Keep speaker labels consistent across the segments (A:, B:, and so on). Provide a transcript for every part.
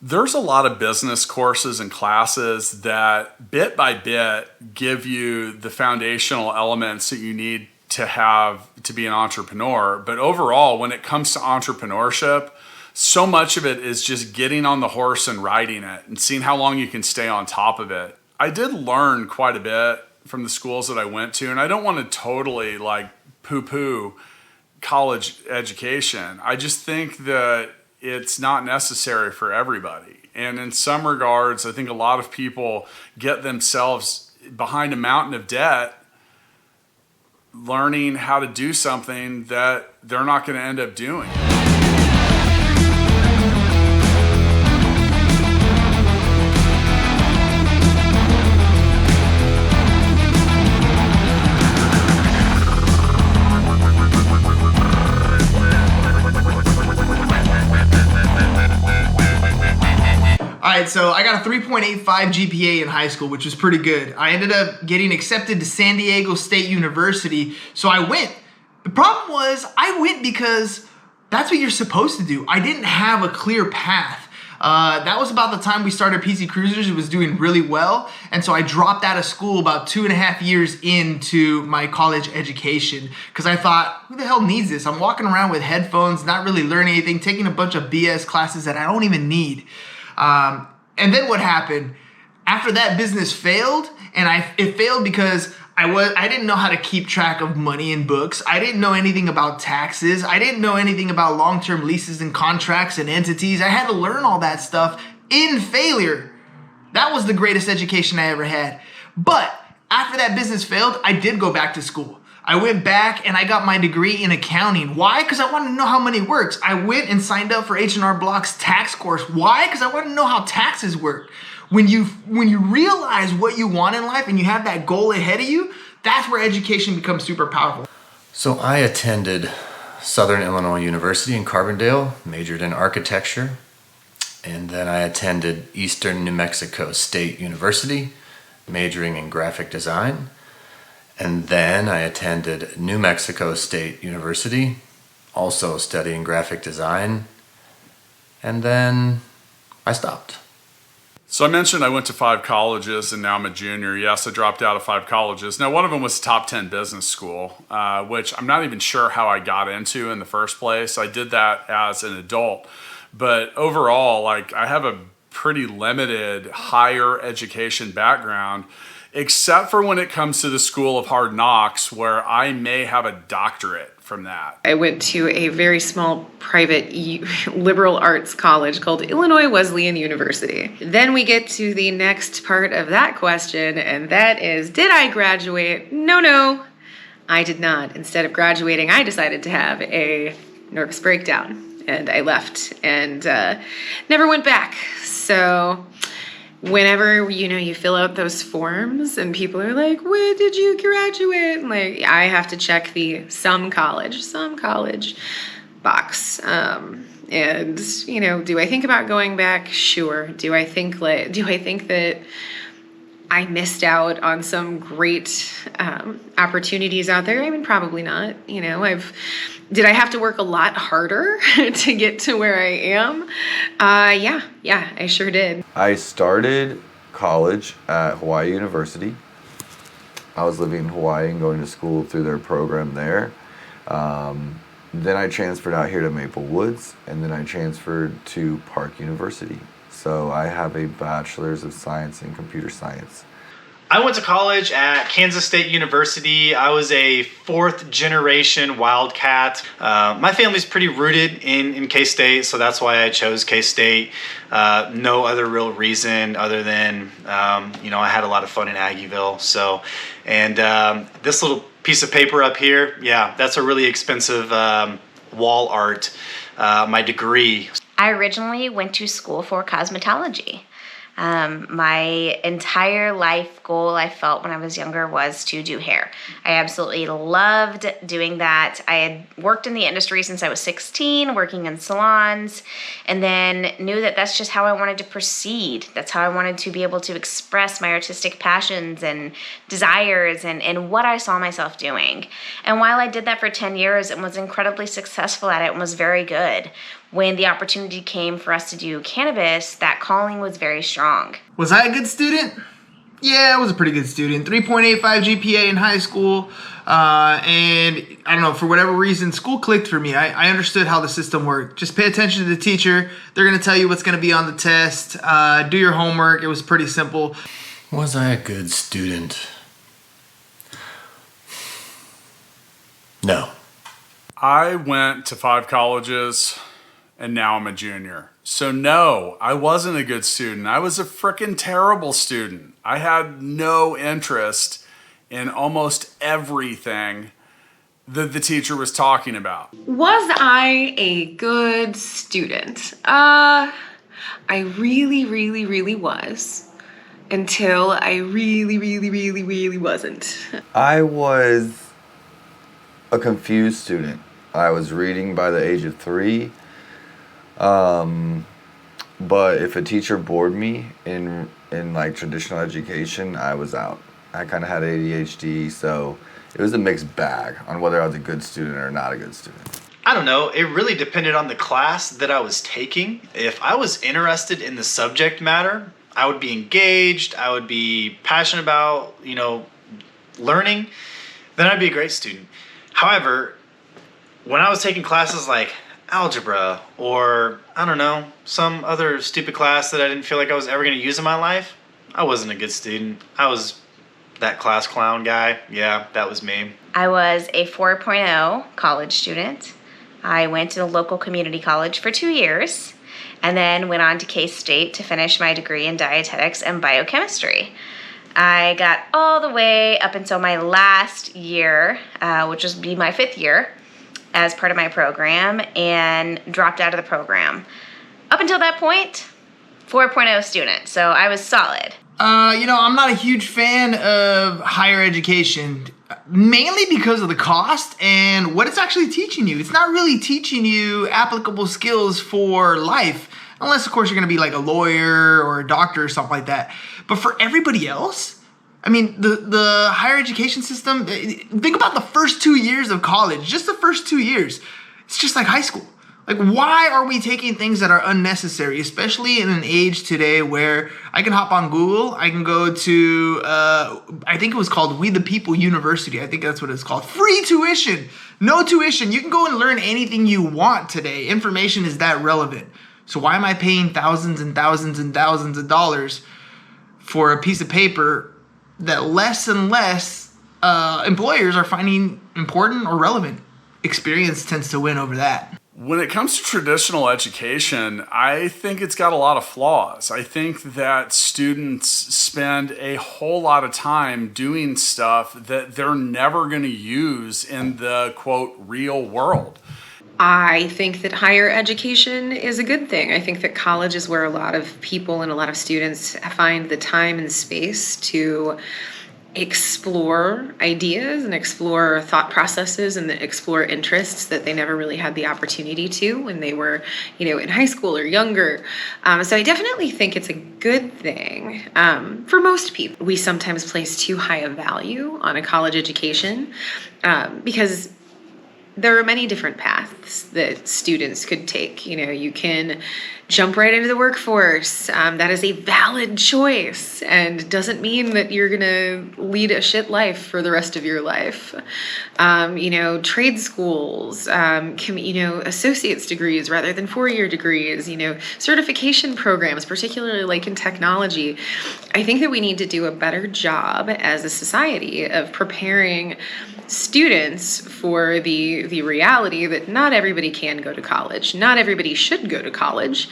A: There's a lot of business courses and classes that bit by bit give you the foundational elements that you need to have to be an entrepreneur. But overall, when it comes to entrepreneurship, so much of it is just getting on the horse and riding it and seeing how long you can stay on top of it. I did learn quite a bit from the schools that I went to, and I don't want to totally like poo-poo college education. I just think that it's not necessary for everybody. And in some regards, I think a lot of people get themselves behind a mountain of debt learning how to do something that they're not going to end up doing.
B: All right, so I got a 3.85 GPA in high school, which was pretty good. I ended up getting accepted to San Diego State University, so I went. The problem was I went because that's what you're supposed to do. I didn't have a clear path. That was about the time we started PC Cruisers. It was doing really well, and so I dropped out of school about 2.5 years into my college education because I thought, who the hell needs this? I'm walking around with headphones, not really learning anything, taking a bunch of BS classes that I don't even need. And then what happened? After that business failed, and it failed because I didn't know how to keep track of money in books. I didn't know anything about taxes. I didn't know anything about long-term leases and contracts and entities. I had to learn all that stuff in failure. That was the greatest education I ever had. But after that business failed, I did go back to school. I went back and I got my degree in accounting. Why? Because I wanted to know how money works. I went and signed up for H&R Block's tax course. Why? Because I wanted to know how taxes work. When you realize what you want in life and you have that goal ahead of you, that's where education becomes super powerful.
C: So I attended Southern Illinois University in Carbondale, majored in architecture, and then I attended Eastern New Mexico State University, majoring in graphic design. And then I attended New Mexico State University, also studying graphic design. And then I stopped.
A: So I mentioned I went to 5 colleges and now I'm a junior. Yes, I dropped out of 5 colleges. Now, one of them was top 10 business school, which I'm not even sure how I got into in the first place. I did that as an adult. But overall, like, I have a pretty limited higher education background, except for when it comes to the School of Hard Knocks, where I may have a doctorate from that.
D: I went to a very small private liberal arts college called Illinois Wesleyan University. Then we get to the next part of that question, and that is, did I graduate? No, I did not. Instead of graduating, I decided to have a nervous breakdown, and I left and never went back. So whenever, you fill out those forms and people are like, when did you graduate? Like, I have to check the some college box. And, do I think about going back? Sure. Do I think that I missed out on some great opportunities out there? I mean, probably not. Did I have to work a lot harder to get to where I am? Yeah, I sure did.
E: I started college at Hawaii University. I was living in Hawaii and going to school through their program there. Then I transferred out here to Maple Woods, and then I transferred to Park University. So I have a bachelor's of science in computer science.
F: I went to college at Kansas State University. I was a 4th generation Wildcat. My family's pretty rooted in K-State, so that's why I chose K-State. No other real reason other than, I had a lot of fun in Aggieville. So, and this little piece of paper up here, yeah, that's a really expensive wall art, my degree.
G: I originally went to school for cosmetology. My entire life goal, I felt when I was younger, was to do hair. I absolutely loved doing that. I had worked in the industry since I was 16, working in salons, and then knew that that's just how I wanted to proceed. That's how I wanted to be able to express my artistic passions and desires and what I saw myself doing. And while I did that for 10 years and was incredibly successful at it and was very good, when the opportunity came for us to do cannabis, that calling was very strong.
B: Was I a good student? Yeah, I was a pretty good student. 3.85 GPA in high school. And I don't know, for whatever reason, school clicked for me. I understood how the system worked. Just pay attention to the teacher. They're going to tell you what's going to be on the test. Do your homework. It was pretty simple.
C: Was I a good student? No.
A: I went to 5 colleges and now I'm a junior. So no, I wasn't a good student. I was a frickin' terrible student. I had no interest in almost everything that the teacher was talking about.
D: Was I a good student? I really was. Until I really wasn't.
E: I was a confused student. I was reading by the age of 3. But if a teacher bored me in like traditional education, I was out. I kind of had ADHD, so it was a mixed bag on whether I was a good student or not a good student.
F: I don't know. It really depended on the class that I was taking. If I was interested in the subject matter, I would be engaged, I would be passionate about, learning, then I'd be a great student. However, when I was taking classes like algebra or, I don't know, some other stupid class that I didn't feel like I was ever going to use in my life, I wasn't a good student. I was that class clown guy. Yeah, that was me.
G: I was a 4.0 college student. I went to a local community college for 2 years and then went on to K-State to finish my degree in dietetics and biochemistry. I got all the way up until my last year, which would be my 5th year as part of my program, and dropped out of the program. Up until that point, 4.0 student, so I was solid.
B: I'm not a huge fan of higher education, mainly because of the cost and what it's actually teaching you. It's not really teaching you applicable skills for life, unless, of course, you're going to be like a lawyer or a doctor or something like that. But for everybody else, I mean, the higher education system, think about the first 2 years of college, just the first 2 years. It's just like high school. Like, why are we taking things that are unnecessary, especially in an age today where I can hop on Google, I can go to, I think it was called We the People University. I think that's what it's called. Free tuition, no tuition. You can go and learn anything you want today. Information is that relevant. So why am I paying thousands and thousands and thousands of dollars for a piece of paper that less and less employers are finding important or relevant? Experience tends to win over that.
A: When it comes to traditional education, I think it's got a lot of flaws. I think that students spend a whole lot of time doing stuff that they're never going to use in the, quote, real world.
D: I think that higher education is a good thing. I think that college is where a lot of people and a lot of students find the time and space to explore ideas and explore thought processes and explore interests that they never really had the opportunity to when they were, in high school or younger. So I definitely think it's a good thing for most people. We sometimes place too high a value on a college education because there are many different paths that students could take. You can jump right into the workforce. That is a valid choice and doesn't mean that you're going to lead a shit life for the rest of your life. Trade schools, associate's degrees rather than 4-year degrees, certification programs, particularly like in technology. I think that we need to do a better job as a society of preparing students for the reality that not everybody can go to college, not everybody should go to college,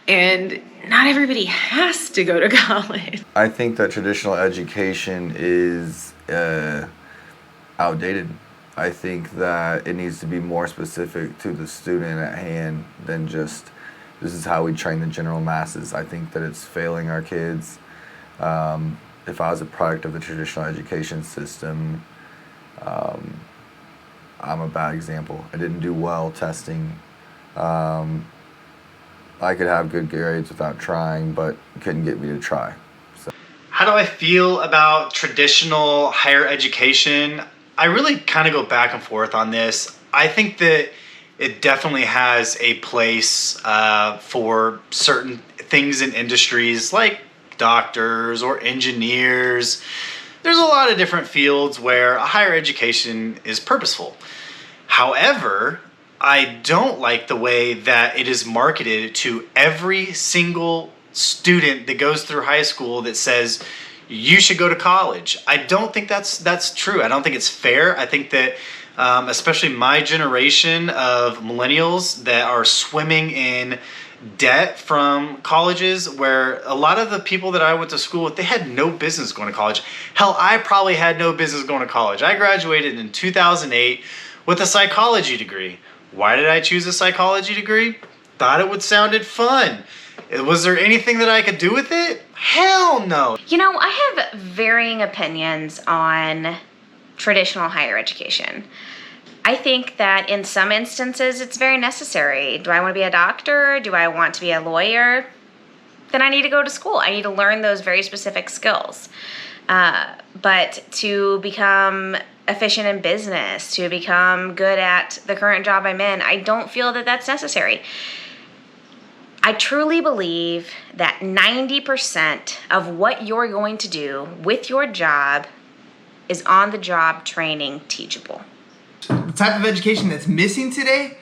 D: and not everybody has to go to college.
E: I think that traditional education is outdated. I think that it needs to be more specific to the student at hand than just this is how we train the general masses. I think that it's failing our kids. If I was a product of the traditional education system, I'm a bad example. I didn't do well testing. I could have good grades without trying, but couldn't get me to try. So.
F: How do I feel about traditional higher education? I really kind of go back and forth on this. I think that it definitely has a place for certain things in industries like doctors or engineers. There's a lot of different fields where a higher education is purposeful. However, I don't like the way that it is marketed to every single student that goes through high school that says you should go to college. I don't think that's true. I don't think it's fair. I think that especially my generation of millennials that are swimming in debt from colleges, where a lot of the people that I went to school with, they had no business going to college. Hell, I probably had no business going to college. I graduated in 2008 with a psychology degree. Why did I choose a psychology degree? Thought it would sounded fun. Was there anything that I could do with it? Hell no.
G: You know, I have varying opinions on traditional higher education. I think that in some instances it's very necessary. Do I want to be a doctor? Do I want to be a lawyer? Then I need to go to school. I need to learn those very specific skills. But to become efficient in business, to become good at the current job I'm in, I don't feel that that's necessary. I truly believe that 90% of what you're going to do with your job is on-the-job training teachable.
B: The type of education that's missing today,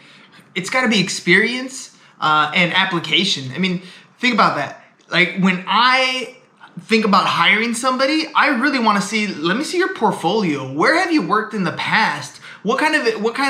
B: it's got to be experience and application. I mean, think about that. Like when I think about hiring somebody, I really want to see, let me see your portfolio. Where have you worked in the past? What kind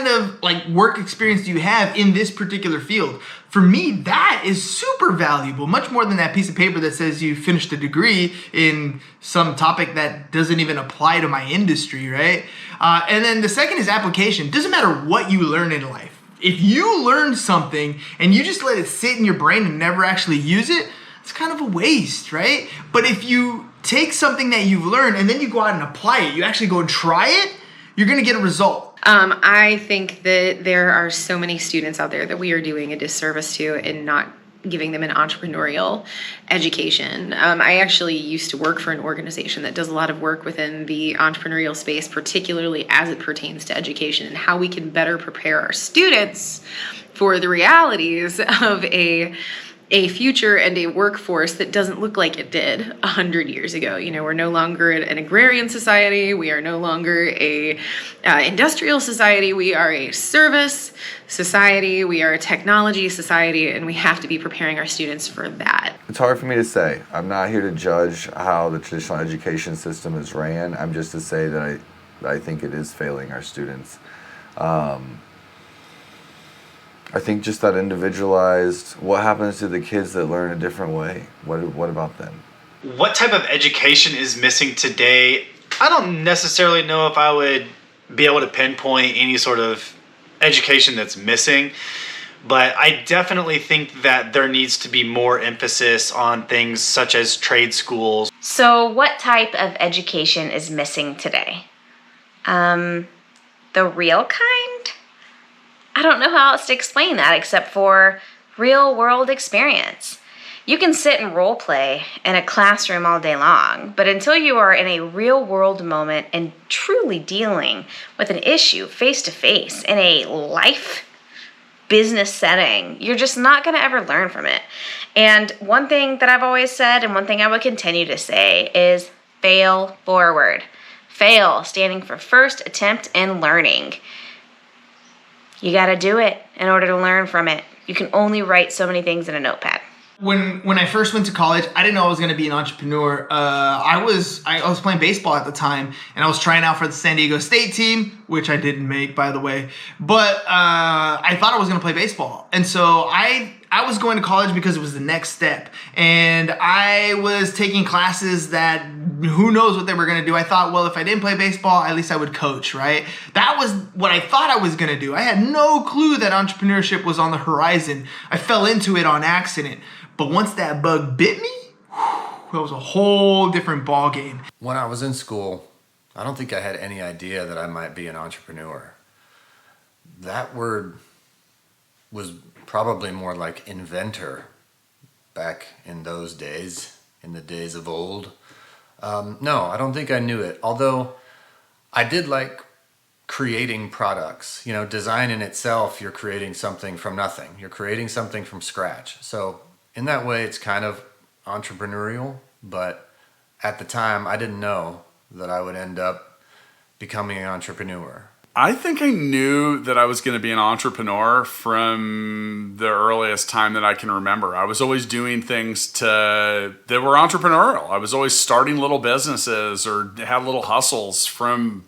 B: of like work experience do you have in this particular field? For me, that is super valuable, much more than that piece of paper that says you finished a degree in some topic that doesn't even apply to my industry, right? And then the second is application. Doesn't matter what you learn in life. If you learn something and you just let it sit in your brain and never actually use it, it's kind of a waste, right? But if you take something that you've learned and then you go out and apply it, you actually go and try it, you're gonna get a result.
D: I think that there are so many students out there that we are doing a disservice to and not giving them an entrepreneurial education. I actually used to work for an organization that does a lot of work within the entrepreneurial space, particularly as it pertains to education and how we can better prepare our students for the realities of a future and a workforce that doesn't look like it did 100 years ago. You know, we're no longer an agrarian society. We are no longer a industrial society. We are a service society. We are a technology society, and we have to be preparing our students for that.
E: It's hard for me to say. I'm not here to judge how the traditional education system is ran. I'm just to say that I think it is failing our students. I think just that individualized, what happens to the kids that learn a different way? What about them?
F: What type of education is missing today? I don't necessarily know if I would be able to pinpoint any sort of education that's missing, but I definitely think that there needs to be more emphasis on things such as trade schools.
G: So what type of education is missing today? The real kind? I don't know how else to explain that except for real world experience. You can sit and role play in a classroom all day long, but until you are in a real world moment and truly dealing with an issue face to face in a life business setting, you're just not going to ever learn from it. And one thing that I've always said, and one thing I would continue to say, is fail forward. Fail, standing for first attempt in learning. You got to do it in order to learn from it. You can only write so many things in a notepad.
B: When I first went to college, I didn't know I was going to be an entrepreneur. I was playing baseball at the time, and I was trying out for the San Diego State team, which I didn't make, by the way. But I thought I was going to play baseball, and so I was going to college because it was the next step, and I was taking classes that who knows what they were going to do. I thought, well, if I didn't play baseball, at least I would coach, right? That was what I thought I was going to do. I had no clue that entrepreneurship was on the horizon. I fell into it on accident. But once that bug bit me, it was a whole different ball game.
C: When I was in school, I don't think I had any idea that I might be an entrepreneur. That word was probably more like inventor back in those days, in the days of old. No, I don't think I knew it. Although I did like creating products. Design in itself, you're creating something from nothing. You're creating something from scratch. So in that way, it's kind of entrepreneurial, but at the time, I didn't know that I would end up becoming an entrepreneur.
A: I think I knew that I was going to be an entrepreneur from the earliest time that I can remember. I was always doing things that were entrepreneurial. I was always starting little businesses or had little hustles from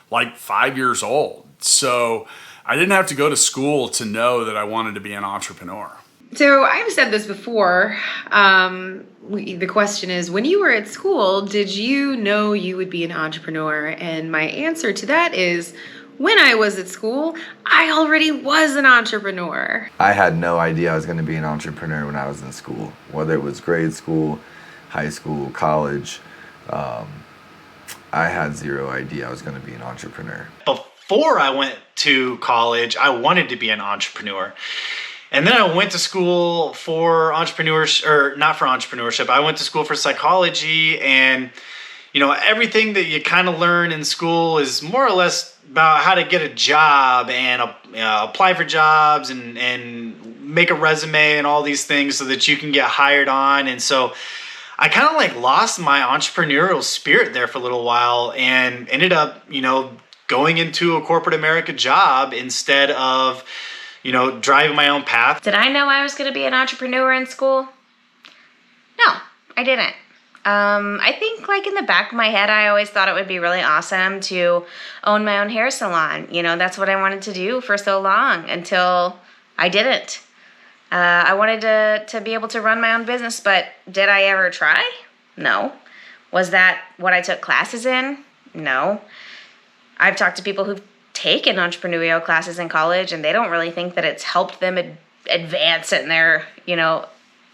A: like 5 years old. So I didn't have to go to school to know that I wanted to be an entrepreneur.
D: So I've said this before. The question is, when you were at school, did you know you would be an entrepreneur? And my answer to that is, when I was at school, I already was an entrepreneur.
E: I had no idea I was going to be an entrepreneur when I was in school, whether it was grade school, high school, college. I had zero idea I was going to be an entrepreneur.
F: Before I went to college, I wanted to be an entrepreneur. And then I went to school for entrepreneurship, or not for entrepreneurship. I went to school for psychology, and everything that you kind of learn in school is more or less about how to get a job and apply for jobs and make a resume and all these things so that you can get hired on. And so I kind of like lost my entrepreneurial spirit there for a little while and ended up, going into a corporate America job instead of, driving my own path.
G: Did I know I was going to be an entrepreneur in school? No, I didn't. I think like in the back of my head, I always thought it would be really awesome to own my own hair salon. That's what I wanted to do for so long until I didn't. I wanted to be able to run my own business, but did I ever try? No. Was that what I took classes in? No. I've talked to people who've taken entrepreneurial classes in college, and they don't really think that it's helped them advance in their,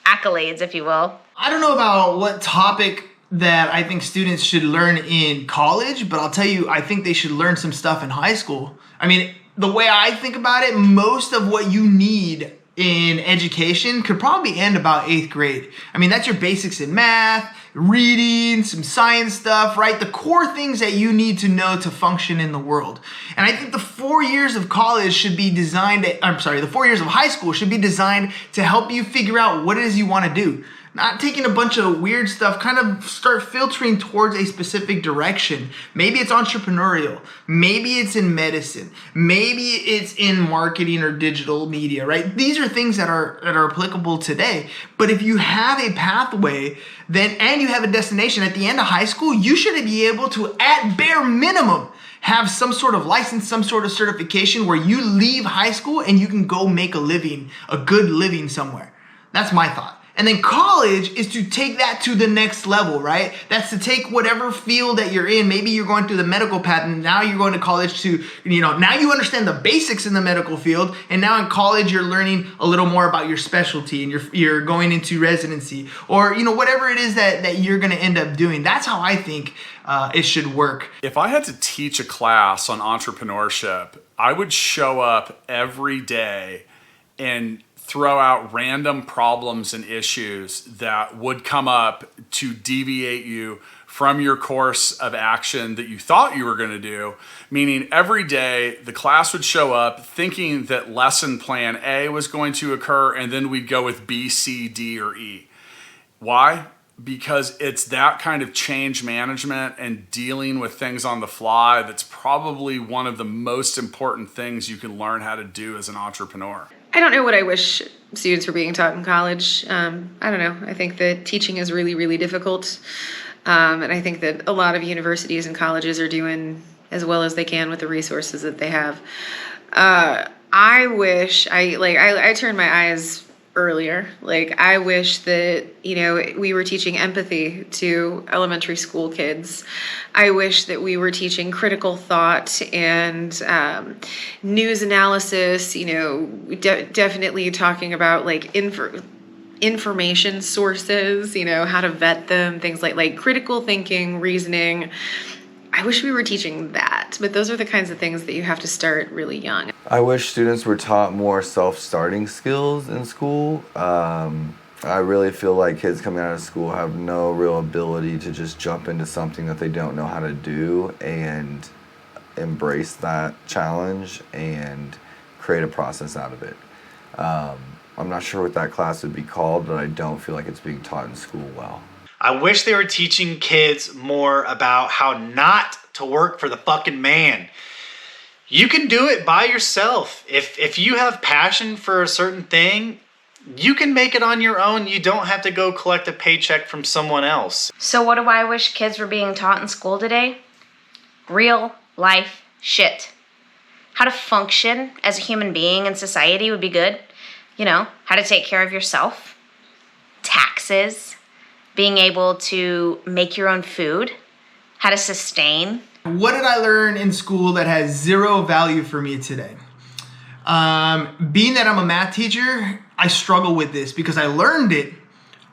G: accolades, if you will.
B: I don't know about what topic that I think students should learn in college, but I'll tell you, I think they should learn some stuff in high school. I mean, the way I think about it, most of what you need in education could probably end about 8th grade. I mean, that's your basics in math, reading, some science stuff, right? The core things that you need to know to function in the world. And I think the 4 years of college should be designed, the 4 years of high school should be designed to help you figure out what it is you want to do. Not taking a bunch of weird stuff, kind of start filtering towards a specific direction. Maybe it's entrepreneurial. Maybe it's in medicine. Maybe it's in marketing or digital media, right? These are things that are applicable today. But if you have a pathway, and you have a destination at the end of high school, you should be able to, at bare minimum, have some sort of license, some sort of certification where you leave high school and you can go make a living, a good living somewhere. That's my thought. And then college is to take that to the next level, right? That's to take whatever field that you're in. Maybe you're going through the medical path, and now you're going to college to, now you understand the basics in the medical field. And now in college, you're learning a little more about your specialty, and you're going into residency, or, whatever it is that you're going to end up doing. That's how I think it should work.
A: If I had to teach a class on entrepreneurship, I would show up every day and throw out random problems and issues that would come up to deviate you from your course of action that you thought you were going to do. Meaning every day the class would show up thinking that lesson plan A was going to occur, and then we'd go with B, C, D, or E. Why? Because it's that kind of change management and dealing with things on the fly that's probably one of the most important things you can learn how to do as an entrepreneur.
D: I don't know what I wish students were being taught in college. I don't know. I think that teaching is really, really difficult. And I think that a lot of universities and colleges are doing as well as they can with the resources that they have. I wish I turned my eyes earlier. I wish that, we were teaching empathy to elementary school kids. I wish that we were teaching critical thought and news analysis, definitely talking about information sources, how to vet them, things like critical thinking, reasoning. I wish we were teaching that, but those are the kinds of things that you have to start really young.
E: I wish students were taught more self-starting skills in school. I really feel like kids coming out of school have no real ability to just jump into something that they don't know how to do, and embrace that challenge and create a process out of it. I'm not sure what that class would be called, but I don't feel like it's being taught in school well.
F: I wish they were teaching kids more about how not to work for the fucking man. You can do it by yourself. If you have passion for a certain thing, you can make it on your own. You don't have to go collect a paycheck from someone else.
G: So what do I wish kids were being taught in school today? Real life shit. How to function as a human being in society would be good. You know, how to take care of yourself. Taxes. Being able to make your own food. How to sustain.
B: What did I learn in school that has zero value for me today? Being that I'm a math teacher, I struggle with this because I learned it,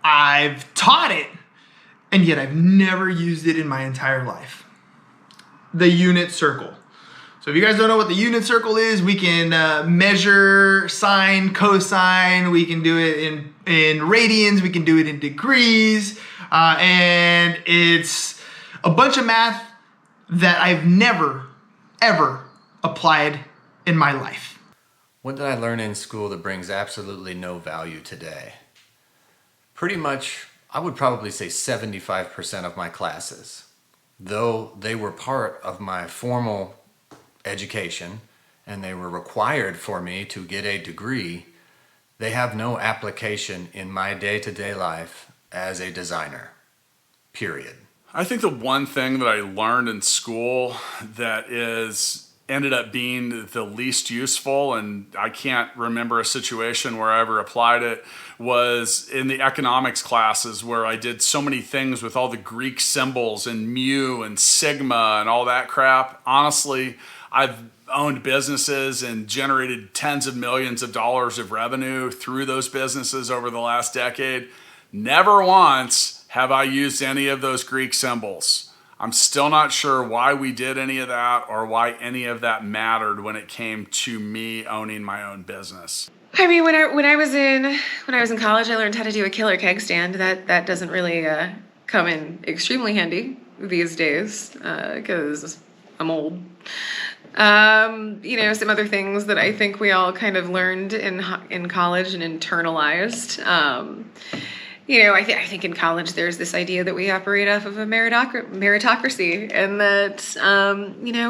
B: I've taught it, and yet I've never used it in my entire life. The unit circle. So if you guys don't know what the unit circle is, we can measure sine, cosine, we can do it in radians, we can do it in degrees, and it's a bunch of math that I've never, ever applied in my life.
C: What did I learn in school that brings absolutely no value today? Pretty much, I would probably say 75% of my classes. Though they were part of my formal education and they were required for me to get a degree, they have no application in my day-to-day life as a designer, period.
A: I think the one thing that I learned in school that ended up being the least useful, and I can't remember a situation where I ever applied it, was in the economics classes where I did so many things with all the Greek symbols and mu and sigma and all that crap. Honestly, I've owned businesses and generated tens of millions of dollars of revenue through those businesses over the last decade. Never once have I used any of those Greek symbols. I'm still not sure why we did any of that or why any of that mattered when it came to me owning my own business.
D: I mean, when I was in college, I learned how to do a killer keg stand. That doesn't really come in extremely handy these days because I'm old. Some other things that I think we all kind of learned in college and internalized. I think in college there's this idea that we operate off of a meritocracy, and that,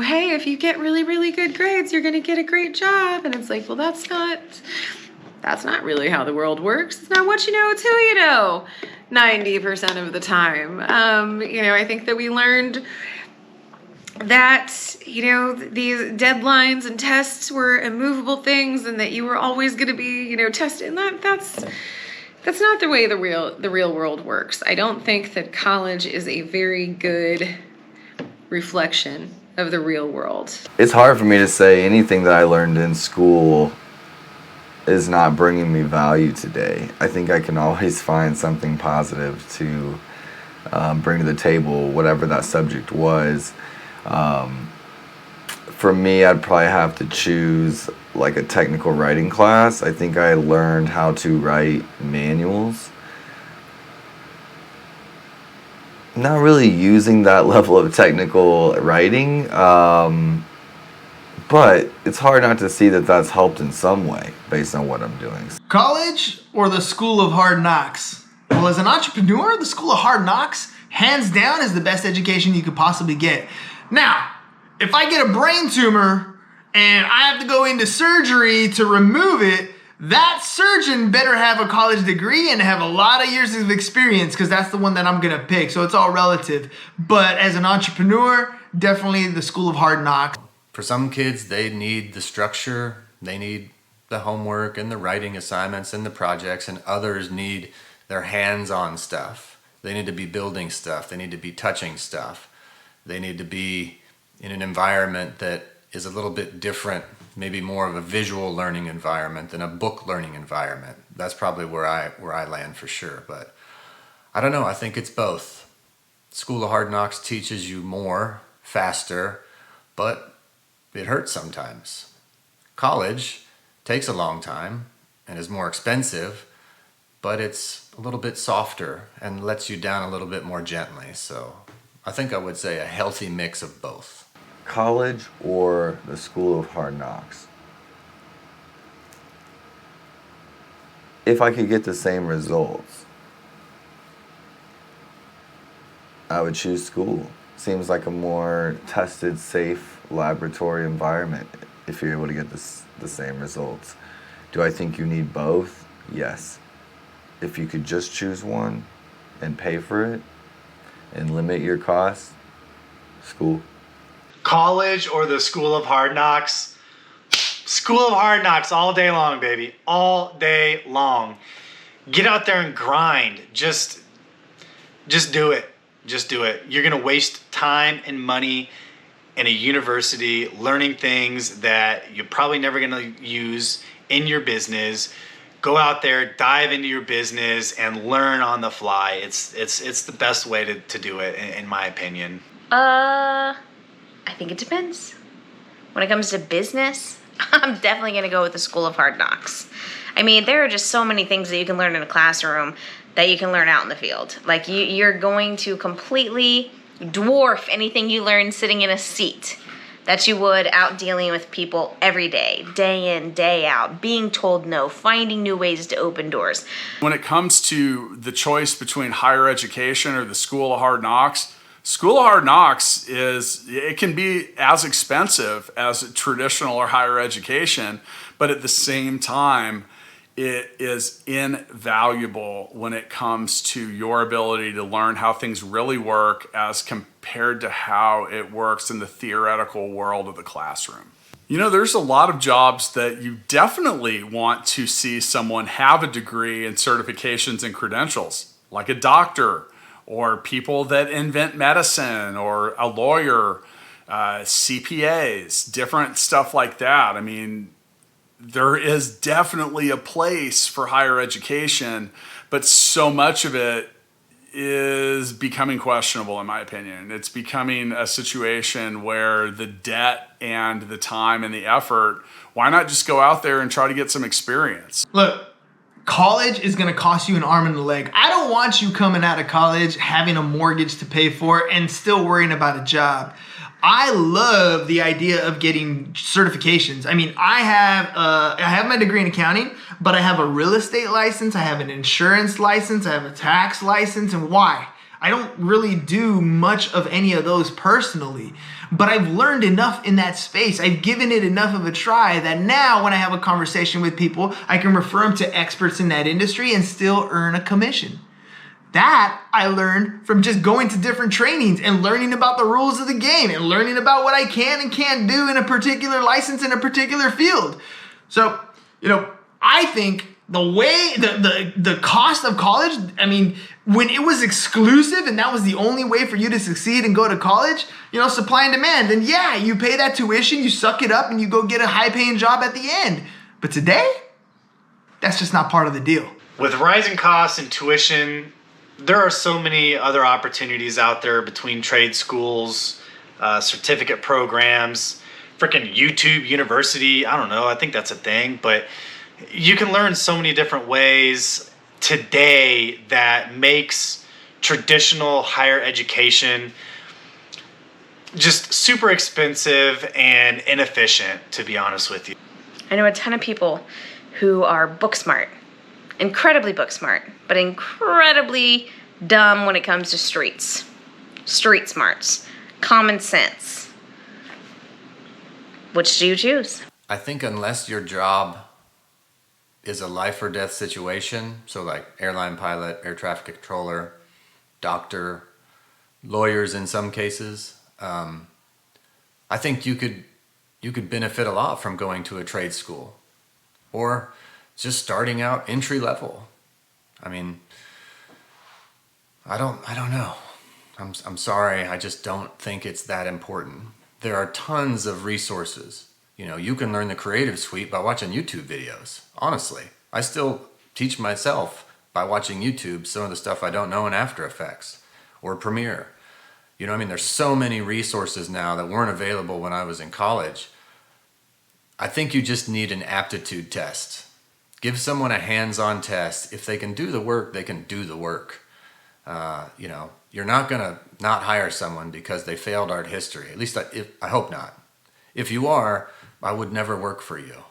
D: hey, if you get really, really good grades, you're going to get a great job. And it's like, well, that's not really how the world works. It's not what you know, it's who you know, 90% of the time. I think that we learned that, these deadlines and tests were immovable things, and that you were always going to be, tested. And that's not the way the real world works. I don't think that college is a very good reflection of the real world.
E: It's hard for me to say anything that I learned in school is not bringing me value today. I think I can always find something positive to bring to the table, whatever that subject was. For me, I'd probably have to choose like a technical writing class. I think I learned how to write manuals. Not really using that level of technical writing, but it's hard not to see that that's helped in some way based on what I'm doing.
B: College or the School of Hard Knocks? Well, as an entrepreneur, the School of Hard Knocks, hands down, is the best education you could possibly get. Now, if I get a brain tumor and I have to go into surgery to remove it, that surgeon better have a college degree and have a lot of years of experience, because that's the one that I'm gonna pick. So it's all relative. But as an entrepreneur, definitely the School of Hard Knocks.
C: For some kids, they need the structure, they need the homework and the writing assignments and the projects, and others need their hands-on stuff. They need to be building stuff, they need to be touching stuff. They need to be in an environment that is a little bit different, maybe more of a visual learning environment than a book learning environment. That's probably where I land for sure. But I don't know, I think it's both. School of Hard Knocks teaches you more, faster, but it hurts sometimes. College takes a long time and is more expensive, but it's a little bit softer and lets you down a little bit more gently. So I think I would say a healthy mix of both.
E: college or the School of Hard Knocks? If I could get the same results, I would choose school. Seems like a more tested, safe laboratory environment if you're able to get the same results. Do I think you need both? Yes. If you could just choose one and pay for it and limit your costs, school.
F: College or the School of Hard Knocks? School of Hard Knocks all day long, baby. All day long. Get out there and grind. Just do it. Just do it. You're going to waste time and money in a university learning things that you're probably never going to use in your business. Go out there, dive into your business, and learn on the fly. It's the best way to do it, in my opinion.
G: I think it depends. When it comes to business, I'm definitely going to go with the School of Hard Knocks. I mean, there are just so many things that you can learn in a classroom that you can learn out in the field. Like, you're going to completely dwarf anything you learn sitting in a seat that you would out dealing with people every day in, day out, being told no, finding new ways to open doors.
A: When it comes to the choice between higher education or the School of Hard Knocks, School of Hard Knocks it can be as expensive as traditional or higher education, but at the same time, it is invaluable when it comes to your ability to learn how things really work as compared to how it works in the theoretical world of the classroom. You know, there's a lot of jobs that you definitely want to see someone have a degree and certifications and credentials, like a doctor or people that invent medicine or a lawyer, CPAs, different stuff like that. I mean, there is definitely a place for higher education, but so much of it is becoming questionable, in my opinion. It's becoming a situation where the debt and the time and the effort, why not just go out there and try to get some experience?
B: Look, college is going to cost you an arm and a leg. I don't want you coming out of college having a mortgage to pay for and still worrying about a job. I love the idea of getting certifications. I mean, I have my degree in accounting, but I have a real estate license, I have an insurance license, I have a tax license, and why? I don't really do much of any of those personally, but I've learned enough in that space. I've given it enough of a try that now when I have a conversation with people, I can refer them to experts in that industry and still earn a commission. That I learned from just going to different trainings and learning about the rules of the game and learning about what I can and can't do in a particular license in a particular field. So, you know, I think the cost of college, I mean, when it was exclusive and that was the only way for you to succeed and go to college, you know, supply and demand, then yeah, you pay that tuition, you suck it up and you go get a high paying job at the end. But today, that's just not part of the deal.
F: With rising costs and tuition, there are so many other opportunities out there between trade schools, certificate programs, freaking YouTube University. I don't know. I think that's a thing. But you can learn so many different ways today that makes traditional higher education just super expensive and inefficient, to be honest with you.
G: I know a ton of people who are book smart, incredibly book smart, but incredibly dumb when it comes to street smarts, common sense. Which do you choose?
C: I think unless your job is a life or death situation, so like airline pilot, air traffic controller, doctor, lawyers in some cases, I think you could benefit a lot from going to a trade school or just starting out entry level. I mean, I don't know. I'm sorry. I just don't think it's that important. There are tons of resources. You know, you can learn the Creative Suite by watching YouTube videos. Honestly, I still teach myself by watching YouTube some of the stuff I don't know in After Effects or Premiere. You know what I mean? There's so many resources now that weren't available when I was in college. I think you just need an aptitude test. Give someone a hands-on test. If they can do the work, they can do the work. You're not going to not hire someone because they failed art history. At least I hope not. If you are, I would never work for you.